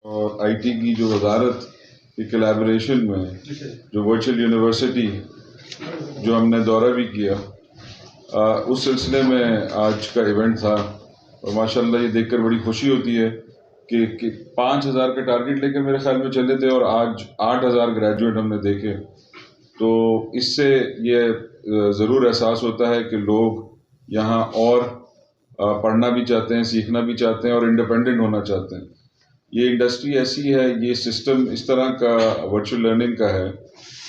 اور I T کی جو وزارت کی کلیبریشن میں جو ورچوئل یونیورسٹی جو ہم نے دورہ بھی کیا، اس سلسلے میں آج کا ایونٹ تھا، اور ماشاءاللہ یہ دیکھ کر بڑی خوشی ہوتی ہے کہ 5,000 کا ٹارگیٹ لے کر میرے خیال میں چلے تھے اور آج 8,000 گریجویٹ ہم نے دیکھے. تو اس سے یہ ضرور احساس ہوتا ہے کہ لوگ یہاں اور پڑھنا بھی چاہتے ہیں، سیکھنا بھی چاہتے ہیں اور انڈیپینڈنٹ ہونا چاہتے ہیں. یہ انڈسٹری ایسی ہے، یہ سسٹم اس طرح کا ورچوئل لرننگ کا ہے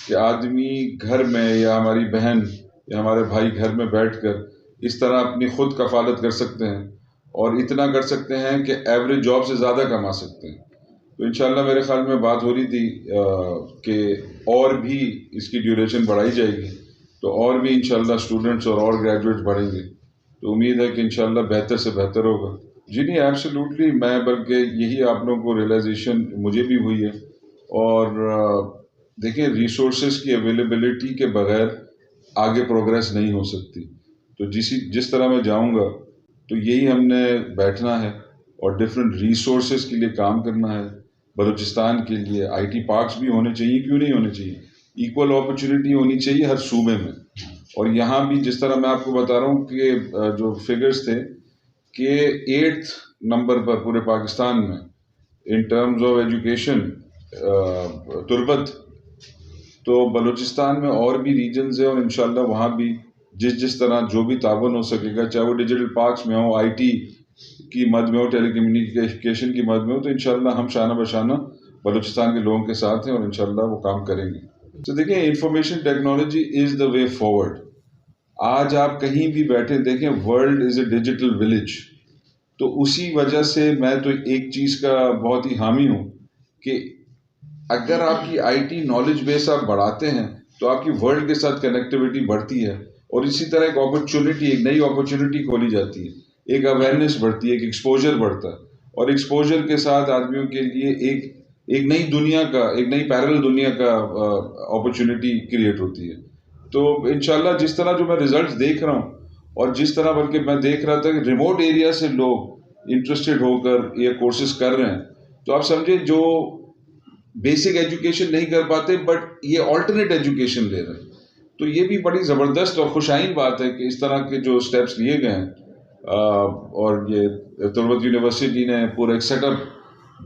کہ آدمی گھر میں یا ہماری بہن یا ہمارے بھائی گھر میں بیٹھ کر اس طرح اپنی خود کفالت کر سکتے ہیں اور اتنا کر سکتے ہیں کہ ایوریج جاب سے زیادہ کما سکتے ہیں. تو انشاءاللہ میرے خیال میں بات ہو رہی تھی کہ اور بھی اس کی ڈیوریشن بڑھائی جائے گی، تو اور بھی انشاءاللہ اسٹوڈنٹس اور گریجویٹ بڑھیں گے. تو امید ہے کہ انشاءاللہ بہتر سے بہتر ہوگا. جی نہیں، ایبسلیوٹلی، میں بلکہ یہی آپ لوگوں کو ریئلائزیشن مجھے بھی ہوئی ہے. اور دیکھیں، ریسورسز کی اویلیبلٹی کے بغیر آگے پروگریس نہیں ہو سکتی. تو جس طرح میں جاؤں گا تو یہی ہم نے بیٹھنا ہے اور ڈفرینٹ ریسورسز کے لیے کام کرنا ہے. بلوچستان کے لیے آئی ٹی پارکس بھی ہونے چاہیے، کیوں نہیں ہونے چاہیے، ایکول اپرچونٹی ہونی چاہیے ہر صوبے میں. اور یہاں بھی جس طرح میں آپ کو بتا رہا ہوں کہ جو فگرز تھے کہ 8th نمبر پر پورے پاکستان میں ان ٹرمز آف ایجوکیشن تربت، تو بلوچستان میں اور بھی ریجنز ہیں اور انشاءاللہ وہاں بھی جس طرح جو بھی تعاون ہو سکے گا، چاہے وہ ڈیجیٹل پارکس میں ہو، آئی ٹی کی مد میں ہو، ٹیلی کمیونیکیشن کی مد میں ہو، تو انشاءاللہ ہم شانہ بشانہ بلوچستان کے لوگوں کے ساتھ ہیں اور انشاءاللہ وہ کام کریں گے. تو دیکھیں، information technology is the way forward. آج آپ کہیں بھی بیٹھے دیکھیں، world is a digital village. تو اسی وجہ سے میں تو ایک چیز کا بہت ہی حامی ہوں کہ اگر آپ کی آئی ٹی نالج بیس آپ بڑھاتے ہیں تو آپ کی ورلڈ کے ساتھ کنیکٹیوٹی بڑھتی ہے، اور اسی طرح ایک اپرچونٹی، ایک نئی اپرچونٹی کھولی جاتی ہے، ایک اویئرنیس بڑھتی ہے، ایک ایکسپوجر بڑھتا ہے، اور ایکسپوجر کے ساتھ آدمیوں کے لیے ایک نئی دنیا کا، ایک نئی پیرل دنیا کا اپرچونٹی کریٹ ہوتی ہے. تو انشاءاللہ جس طرح جو میں ریزلٹس دیکھ رہا ہوں، اور جس طرح بلکہ میں دیکھ رہا تھا کہ ریموٹ ایریا سے لوگ انٹرسٹڈ ہو کر یہ کورسز کر رہے ہیں، تو آپ سمجھیں جو بیسک ایجوکیشن نہیں کر پاتے بٹ یہ آلٹرنیٹ ایجوکیشن لے رہے ہیں. تو یہ بھی بڑی زبردست اور خوشائن بات ہے کہ اس طرح کے جو سٹیپس لیے گئے ہیں، اور یہ تربت یونیورسٹی نے پورا ایک سیٹ اپ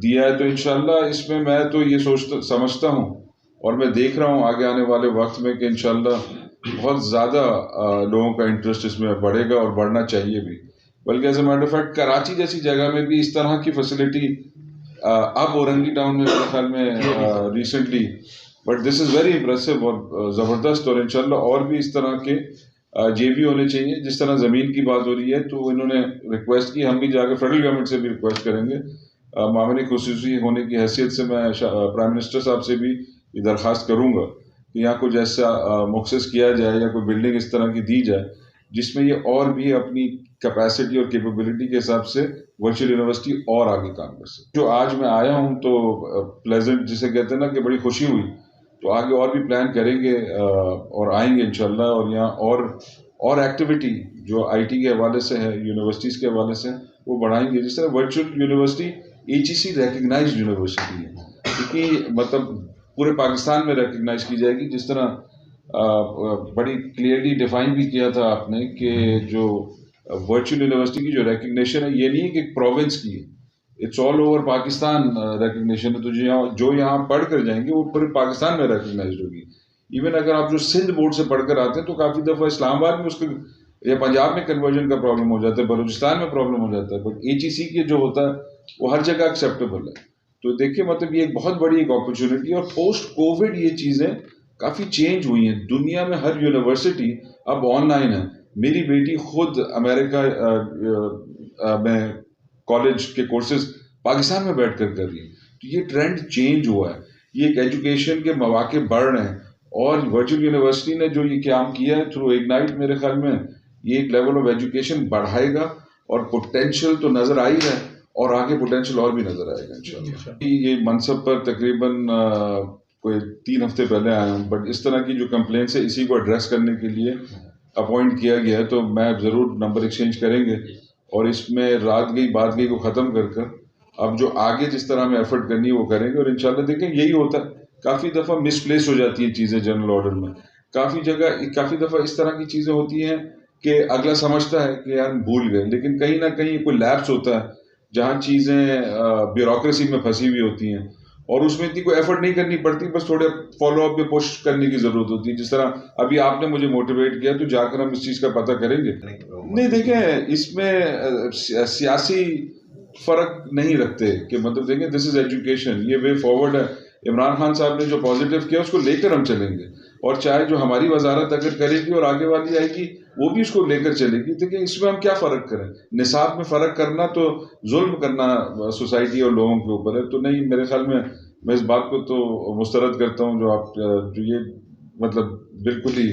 دیا ہے. تو انشاءاللہ اس میں تو یہ سمجھتا ہوں اور میں دیکھ رہا ہوں آگے آنے والے وقت میں کہ انشاءاللہ بہت زیادہ لوگوں کا انٹرسٹ اس میں بڑھے گا اور بڑھنا چاہیے بھی. بلکہ as a matter of fact Karachi جیسی جگہ میں بھی اس طرح کی فیسلٹی اب اورنگی ٹاؤن میں میرے خیال میں recently, but this is very impressive اور زبردست. اور انشاءاللہ اور بھی اس طرح کے جے بی ہونے چاہیے. جس طرح زمین کی بات ہو رہی ہے تو انہوں نے ریکویسٹ کی، ہم بھی جا کے فیڈرل گورنمنٹ سے بھی ریکویسٹ کریں گے. معاملے خصوصی ہونے کی حیثیت سے میں پرائم منسٹر صاحب سے بھی یہ درخواست کروں گا کہ یہاں کچھ ایسا مخصص کیا جائے یا کوئی بلڈنگ اس طرح کی دی جائے جس میں یہ اور بھی اپنی کیپیسٹی اور کیپیبلٹی کے حساب سے ورچوئل یونیورسٹی اور آگے کام کر سکے. جو آج میں آیا ہوں تو پلیزنٹ جسے کہتے ہیں نا کہ بڑی خوشی ہوئی. تو آگے اور بھی پلان کریں گے اور آئیں گے انشاءاللہ، اور یہاں اور ایکٹیویٹی جو آئی ٹی کے حوالے سے ہے، یونیورسٹیز کے حوالے سے وہ بڑھائیں گے. جس طرح virtual university HEC recognised university ہے، کیونکہ مطلب پورے پاکستان میں ریکگنائز کی جائے گی. جس طرح بڑی کلیئرلی ڈیفائن بھی کیا تھا آپ نے کہ جو ورچوئل یونیورسٹی کی جو ریکگنیشن ہے یہ نہیں ہے کہ ایک پروونس کی ہے، it's all over Pakistan recognition ہے. تو جو یہاں پڑھ کر جائیں گے وہ پورے پاکستان میں ریکگنائزڈ ہوگی. ایون اگر آپ جو سندھ بورڈ سے پڑھ کر آتے ہیں تو کافی دفعہ اسلام آباد میں اس کے یا پنجاب میں کنورژن کا پرابلم ہو جاتا ہے، بلوچستان میں پرابلم ہو جاتا ہے، بٹ HEC کے جو ہوتا ہے وہ ہر جگہ ایکسیپٹیبل ہے. تو دیکھیں مطلب یہ ایک بہت بڑی ایک اپرچونٹی. اور پوسٹ کووڈ یہ چیزیں کافی چینج ہوئی ہیں. دنیا میں ہر یونیورسٹی اب آن لائن ہے. میری بیٹی خود امریکہ میں کالج کے کورسز پاکستان میں بیٹھ کر رہی ہے. تو یہ ٹرینڈ چینج ہوا ہے، یہ ایک ایجوکیشن کے مواقع بڑھ رہے ہیں. اور ورچوئل یونیورسٹی نے جو یہ کام کیا ہے تھرو اگنائٹ، میرے خیال میں یہ ایک لیول آف ایجوکیشن بڑھائے گا. اور پوٹینشیل تو نظر آ ہی رہا ہے اور آگے پوٹینشیل اور بھی نظر آئے گا انشاءاللہ. یہ منصب پر تقریباً کوئی 3 ہفتے پہلے آیا ہوں، بٹ اس طرح کی جو کمپلینس ہے اسی کو ایڈریس کرنے کے لیے اپوائنٹ کیا گیا ہے. تو میں ضرور نمبر ایکسچینج کریں گے اور اس میں رات گئی بات گئی کو ختم کر اب جو آگے جس طرح ہمیں ایفرٹ کرنی ہے وہ کریں گے، اور انشاءاللہ دیکھیں یہی ہوتا ہے. کافی دفعہ مس پلیس ہو جاتی ہیں چیزیں جنرل آرڈر میں، کافی دفعہ اس طرح کی چیزیں ہوتی ہیں کہ اگلا سمجھتا ہے کہ یار بھول گئے، لیکن کہیں نہ کہیں کوئی لیپس ہوتا ہے جہاں چیزیں بیوروکریسی میں پھنسی ہوئی ہوتی ہیں، اور اس میں اتنی کوئی ایفرٹ نہیں کرنی پڑتی، بس تھوڑے فالو اپ پہ پش کرنے کی ضرورت ہوتی ہے. جس طرح ابھی آپ نے مجھے موٹیویٹ کیا تو جا کر ہم اس چیز کا پتہ کریں گے. نہیں دیکھیں، اس میں سیاسی فرق نہیں رکھتے کہ مطلب دیکھیں دس از ایجوکیشن، یہ وے فارورڈ ہے. عمران خان صاحب نے جو پازیٹیو کیا اس کو لے کر ہم چلیں گے، اور چاہے جو ہماری وزارت اگر کرے گی اور آگے والی آئے گی وہ بھی اس کو لے کر چلے گی. دیکھیں اس میں ہم کیا فرق کریں، نصاب میں فرق کرنا تو ظلم کرنا سوسائٹی اور لوگوں کے اوپر ہے. تو نہیں، میرے خیال میں اس بات کو تو مسترد کرتا ہوں جو یہ مطلب بالکل ہی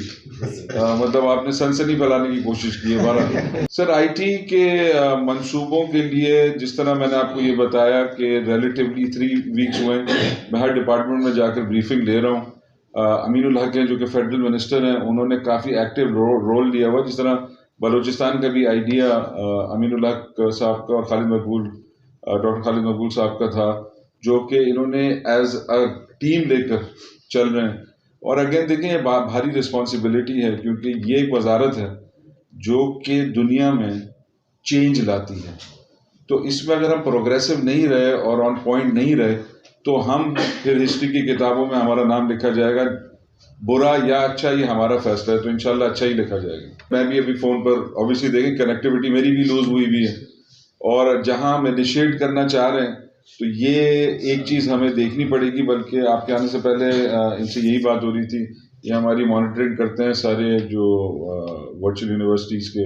مطلب آپ نے سنسنی پھیلانے کی کوشش کی ہے. بارہ سر آئی ٹی کے منصوبوں کے لیے جس طرح میں نے آپ کو یہ بتایا کہ ریلیٹیولی 3 ویکس ہوئے، میں ہر ڈپارٹمنٹ میں جا کر بریفنگ لے رہا ہوں. امین الحق ہیں جو کہ فیڈرل منسٹر ہیں، انہوں نے کافی ایکٹیو رول لیا ہوا. جس طرح بلوچستان کا بھی آئیڈیا امین الحق صاحب کا اور ڈاکٹر خالد مقبول صاحب کا تھا، جو کہ انہوں نے ایز اے ٹیم لے کر چل رہے ہیں. اور اگین دیکھیں یہ بھاری رسپانسبلٹی ہے، کیونکہ یہ ایک وزارت ہے جو کہ دنیا میں چینج لاتی ہے. تو اس میں اگر ہم پروگریسو نہیں رہے اور آن پوائنٹ نہیں رہے تو ہم پھر ہسٹری کی کتابوں میں ہمارا نام لکھا جائے گا، برا یا اچھا یہ ہمارا فیصلہ ہے، تو انشاءاللہ اچھا ہی لکھا جائے گا. میں بھی ابھی فون پر اوبیسلی دیکھیں کنیکٹیوٹی میری بھی لوز ہوئی بھی ہے، اور جہاں ہم انیشیٹ کرنا چاہ رہے ہیں تو یہ ایک چیز ہمیں دیکھنی پڑے گی. بلکہ آپ کے آنے سے پہلے ان سے یہی بات ہو رہی تھی، یہ ہماری مانیٹرنگ کرتے ہیں سارے جو ورچوئل یونیورسٹیز کے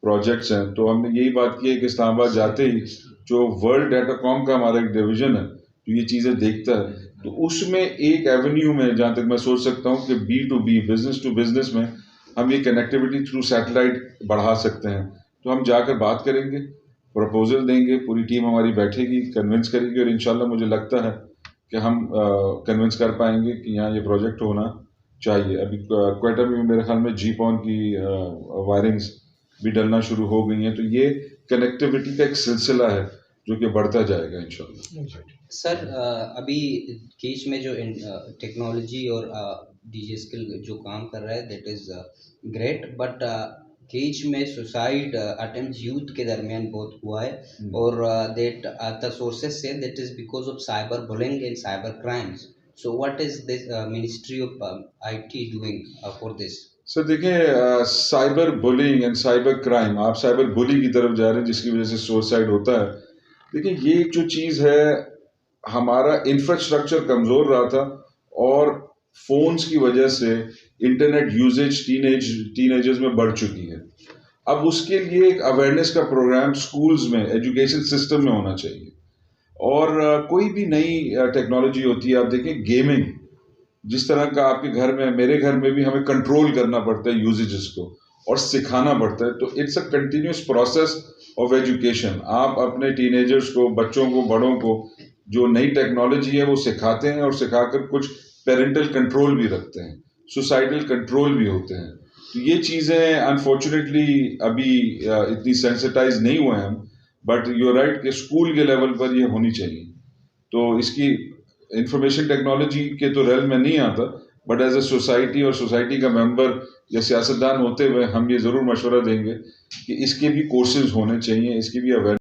پروجیکٹس ہیں، تو ہم نے یہی بات کی ہے کہ اسلام آباد جاتے ہی جو ورلڈ ڈیٹا کام کا ہمارا ایک ڈویژن ہے جو یہ چیزیں دیکھتا ہے، تو اس میں ایک ایونیو میں جہاں تک میں سوچ سکتا ہوں کہ B2B بزنس ٹو بزنس میں ہم یہ کنیکٹیوٹی تھرو سیٹلائٹ بڑھا سکتے ہیں. تو ہم جا کر بات کریں گے، پروپوزل دیں گے، پوری ٹیم ہماری بیٹھے گی، کنونس کرے گی، اور انشاءاللہ مجھے لگتا ہے کہ ہم کنونس کر پائیں گے کہ یہاں یہ پروجیکٹ ہونا چاہیے. ابھی کوئٹہ میں میرے خیال میں جی پون کی وائرنگز بھی ڈلنا شروع ہو گئی ہیں. تو یہ کنیکٹیوٹی کا ایک سلسلہ ہے جو کہ بڑھتا جائے گا انشاءاللہ. سر ابھی کیچ میں جو ٹیکنالوجی اور ڈی جے اسکل جو کام کر رہا ہے دیٹ از گریٹ، بٹ کیچ میں سوسائڈ اٹیمپٹ یوتھ کے درمیان بہت ہوا ہے، اور دیٹ دا سورسز سے that is because of cyber bullying and cyber crimes. So what is this ministry of I T doing for this? Sir دیکھیں، cyber bullying and cyber crime, آپ cyber bully کی طرف جا رہے ہیں جس کی وجہ سے سوسائڈ ہوتا ہے. دیکھیں یہ جو چیز ہے، ہمارا انفراسٹرکچر کمزور رہا تھا، اور فونز کی وجہ سے انٹرنیٹ یوزیج ٹین ایجرز میں بڑھ چکی ہے. اب اس کے لیے ایک اویئرنیس کا پروگرام سکولز میں، ایجوکیشن سسٹم میں ہونا چاہیے. اور کوئی بھی نئی ٹیکنالوجی ہوتی ہے، آپ دیکھیں گیمنگ جس طرح کا آپ کے گھر میں، میرے گھر میں بھی ہمیں کنٹرول کرنا پڑتا ہے یوزیجز کو اور سکھانا پڑتا ہے. تو it's a continuous process of education. آپ اپنے ٹین ایجرز کو، بچوں کو، بڑوں کو جو نئی ٹیکنالوجی ہے وہ سکھاتے ہیں، اور سکھا کر کچھ پیرنٹل کنٹرول بھی رکھتے ہیں، سوسائٹل کنٹرول بھی ہوتے ہیں. تو یہ چیزیں انفارچونیٹلی ابھی اتنی سینسٹائز نہیں ہوئے ہیں، بٹ یو رائٹ کہ اسکول کے لیول پر یہ ہونی چاہیے. تو اس کی انفارمیشن ٹیکنالوجی کے تو ریل میں نہیں آتا، بٹ ایز اے سوسائٹی اور سوسائٹی کا ممبر یا سیاستدان ہوتے ہوئے ہم یہ ضرور مشورہ دیں گے کہ اس کے بھی کورسز ہونے چاہیے، اس کی بھی اویئرنیس